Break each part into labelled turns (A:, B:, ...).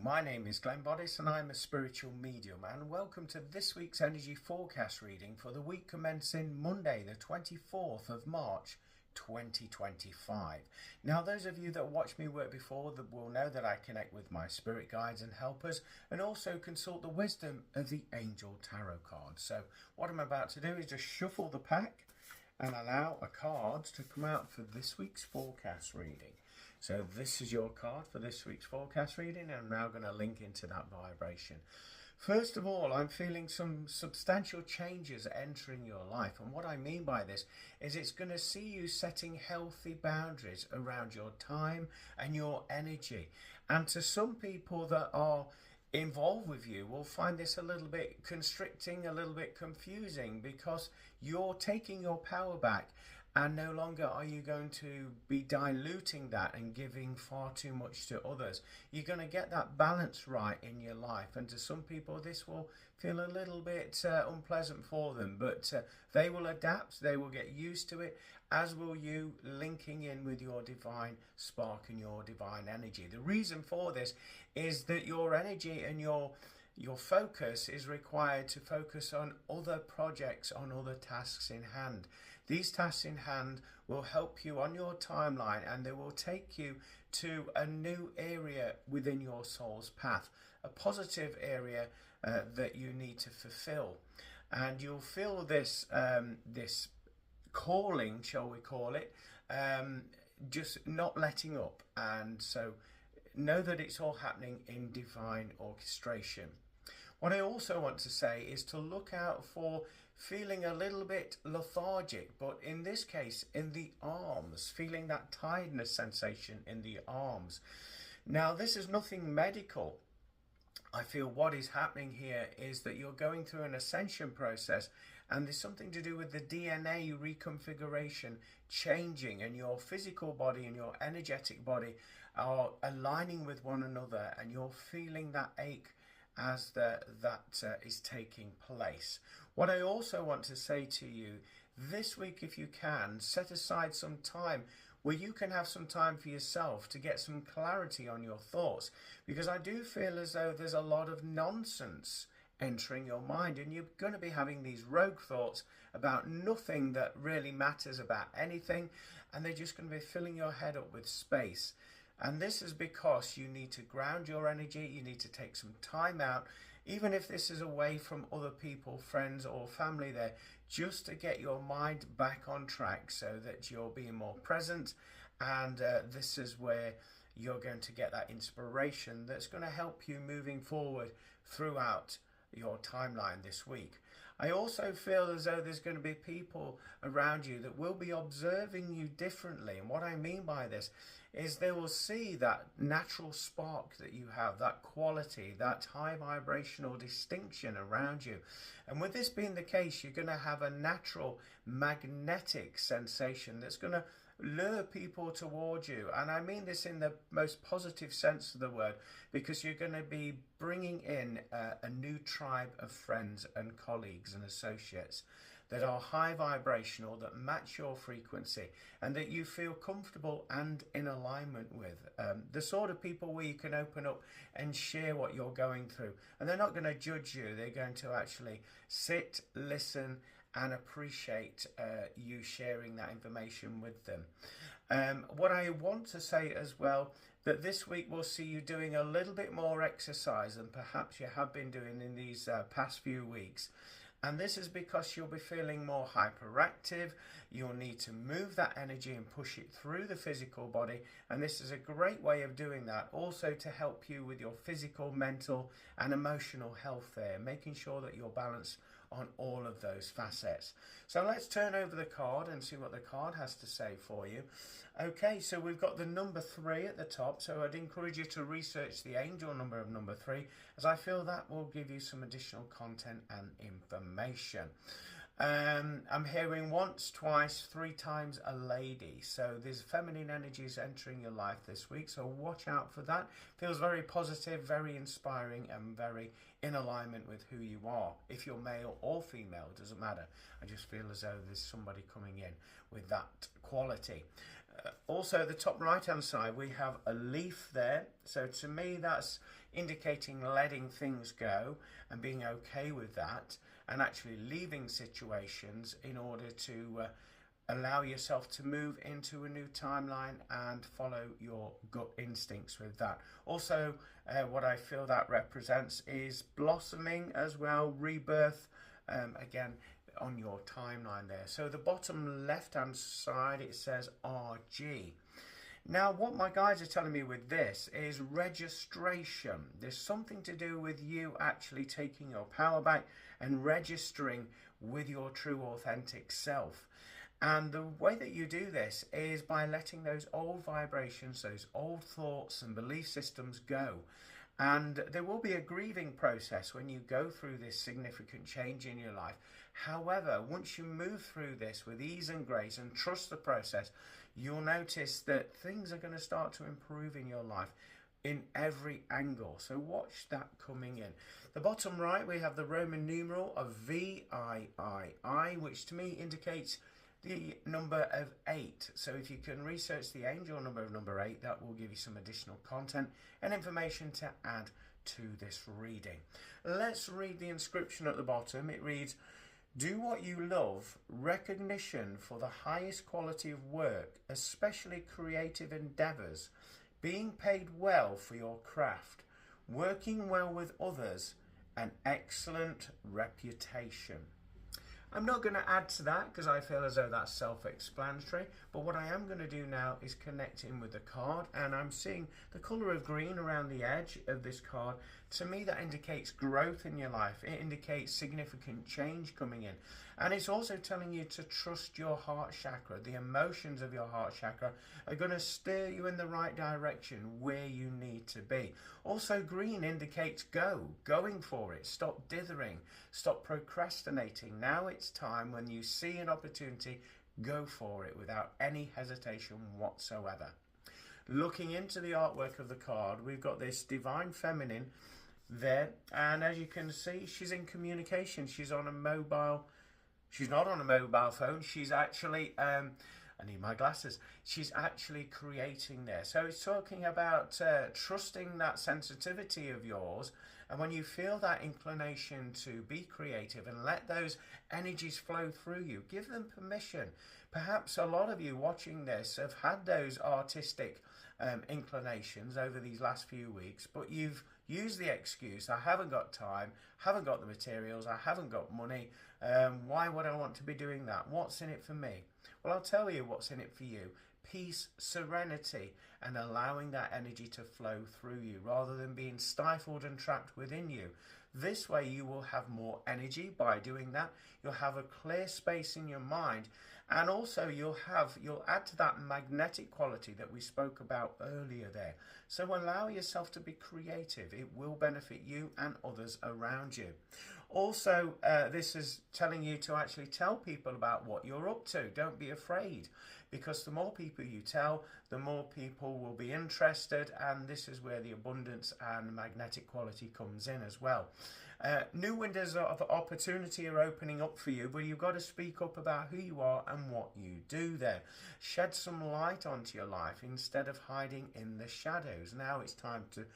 A: my name is Boddice and I'm a spiritual medium, and welcome to this week's energy forecast reading for the week commencing Monday the 24th of March 2025. Now, those of you that watched me work before will know that I connect with my spirit guides and helpers and also consult the wisdom of the angel tarot cards. So what I'm about to do is just shuffle the pack and allow a card to come out for this week's forecast reading. So this is your card for this week's forecast reading, and I'm now going to link into that vibration. First of all, I'm feeling some substantial changes entering your life, and what I mean by this is it's going to see you setting healthy boundaries around your time and your energy. And to some people that are involved with you will find this a little bit constricting, a little bit confusing, because you're taking your power back. And no longer are you going to be diluting that and giving far too much to others. You're going to get that balance right in your life. And to some people, this will feel a little bit unpleasant for them. But they will adapt. They will get used to it, as will you, linking in with your divine spark and your divine energy. The reason for this is that your energy and your focus is required to focus on other projects, on other tasks in hand. These tasks in hand will help you on your timeline, and they will take you to a new area within your soul's path, a positive area that you need to fulfill. And you'll feel this this calling, shall we call it, just not letting up. And so know that it's all happening in divine orchestration. What I also want to say is to look out for feeling a little bit lethargic, but in this case in the arms, feeling that tiredness sensation in the arms. Now, this is nothing medical. I feel what is happening here is that you're going through an ascension process, and there's something to do with the DNA reconfiguration changing, and your physical body and your energetic body are aligning with one another, and you're feeling that ache as that is taking place. What I also want to say to you, this week, if you can, set aside some time where you can have some time for yourself to get some clarity on your thoughts, because I do feel as though there's a lot of nonsense entering your mind, and you're going to be having these rogue thoughts about nothing that really matters about anything, and they're just going to be filling your head up with space. And this is because you need to ground your energy. You need to take some time out, even if this is away from other people, friends or family there, just to get your mind back on track so that you're being more present. And this is where you're going to get that inspiration that's going to help you moving forward throughout your timeline this week. I also feel as though there's going to be people around you that will be observing you differently. And what I mean by this is they will see that natural spark that you have, that quality, that high vibrational distinction around you. And with this being the case, you're going to have a natural magnetic sensation that's going to lure people towards you. And I mean this in the most positive sense of the word, because you're going to be bringing in a new tribe of friends and colleagues and associates that are high vibrational, that match your frequency, and that you feel comfortable and in alignment with. The sort of people where you can open up and share what you're going through. And they're not going to judge you. They're going to actually sit, listen, and appreciate you sharing that information with them. What I want to say as well, that this week we'll see you doing a little bit more exercise than perhaps you have been doing in these past few weeks. And this is because you'll be feeling more hyperactive. You'll need to move that energy and push it through the physical body. And this is a great way of doing that, also to help you with your physical, mental and emotional health there, making sure that you're balanced on all of those facets. So let's turn over the card and see what the card has to say for you. Okay, so we've got the number 3 at the top, so I'd encourage you to research the angel number of number 3, as I feel that will give you some additional content and information. I'm hearing once, twice, 3 times a lady. So there's feminine energies entering your life this week. So watch out for that. Feels very positive, very inspiring, and very in alignment with who you are. If you're male or female, it doesn't matter. I just feel as though there's somebody coming in with that quality. Also, at the top right hand side, we have a leaf there. So to me, that's indicating letting things go and being okay with that, and actually leaving situations in order to allow yourself to move into a new timeline and follow your gut instincts with that. Also, what I feel that represents is blossoming as well, rebirth, again on your timeline there. So the bottom left hand side, it says RG. Now what my guides are telling me with this is registration. There's something to do with you actually taking your power back and registering with your true authentic self. And the way that you do this is by letting those old vibrations, those old thoughts and belief systems go. And there will be a grieving process when you go through this significant change in your life. However, once you move through this with ease and grace and trust the process, you'll notice that things are going to start to improve in your life in every angle. So watch that coming in. The bottom right, we have the Roman numeral of VIII, which to me indicates the number of 8. So if you can research the angel number of number 8, that will give you some additional content and information to add to this reading. Let's read the inscription at the bottom. It reads, "Do what you love, recognition for the highest quality of work, especially creative endeavours, being paid well for your craft, working well with others, an excellent reputation." I'm not going to add to that because I feel as though that's self-explanatory, but what I am going to do now is connect in with the card, and I'm seeing the colour of green around the edge of this card. To me, that indicates growth in your life. It indicates significant change coming in, and it's also telling you to trust your heart chakra. The emotions of your heart chakra are going to steer you in the right direction where you need to be. Also, green indicates going for it. Stop dithering, stop procrastinating. Now it's time, when you see an opportunity, go for it without any hesitation whatsoever. Looking into the artwork of the card, we've got this divine feminine there, and as you can see, she's in communication. She's on a mobile, she's not on a mobile phone, she's actually I need my glasses. She's actually creating there. So it's talking about trusting that sensitivity of yours, and when you feel that inclination to be creative and let those energies flow through you, give them permission. Perhaps a lot of you watching this have had those artistic inclinations over these last few weeks, but you've used the excuse, I haven't got time, haven't got the materials, I haven't got money, why would I want to be doing that? What's in it for me? Well, I'll tell you what's in it for you. Peace, serenity, and allowing that energy to flow through you rather than being stifled and trapped within you. This way you will have more energy by doing that. You'll have a clear space in your mind, and also you'll add to that magnetic quality that we spoke about earlier there. So allow yourself to be creative. It will benefit you and others around you. Also, this is telling you to actually tell people about what you're up to. Don't be afraid, because the more people you tell, the more people will be interested, and this is where the abundance and magnetic quality comes in as well. New windows of opportunity are opening up for you, but you've got to speak up about who you are and what you do there. Shed some light onto your life instead of hiding in the shadows. Now it's time to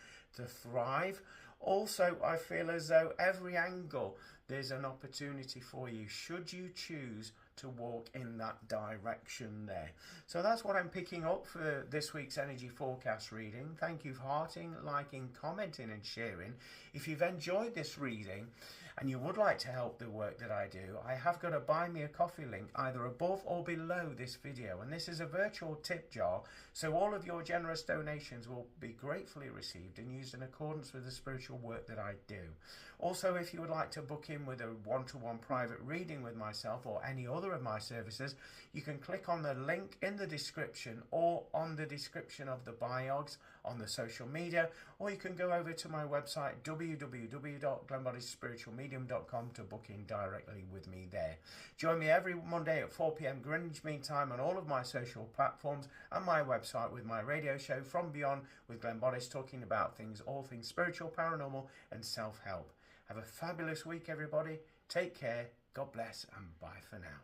A: thrive. Also, I feel as though every angle there's an opportunity for you, should you choose to walk in that direction there. So that's what I'm picking up for this week's energy forecast reading. Thank you for hearting, liking, commenting and sharing. If you've enjoyed this reading and you would like to help the work that I do, I have got a buy me a coffee link either above or below this video, and this is a virtual tip jar, so all of your generous donations will be gratefully received and used in accordance with the spiritual work that I do. Also, if you would like to book in with a one-to-one private reading with myself or any other of my services, you can click on the link in the description or on the description of the biogs on the social media, or you can go over to my website www.glenboddicespiritualmedium.com to book in directly with me there. Join me every Monday at 4 p.m. Greenwich Mean Time on all of my social platforms and my website with my radio show From Beyond with Glen Boddice, talking about all things spiritual, paranormal and self-help. Have a fabulous week, everybody. Take care. God bless and bye for now.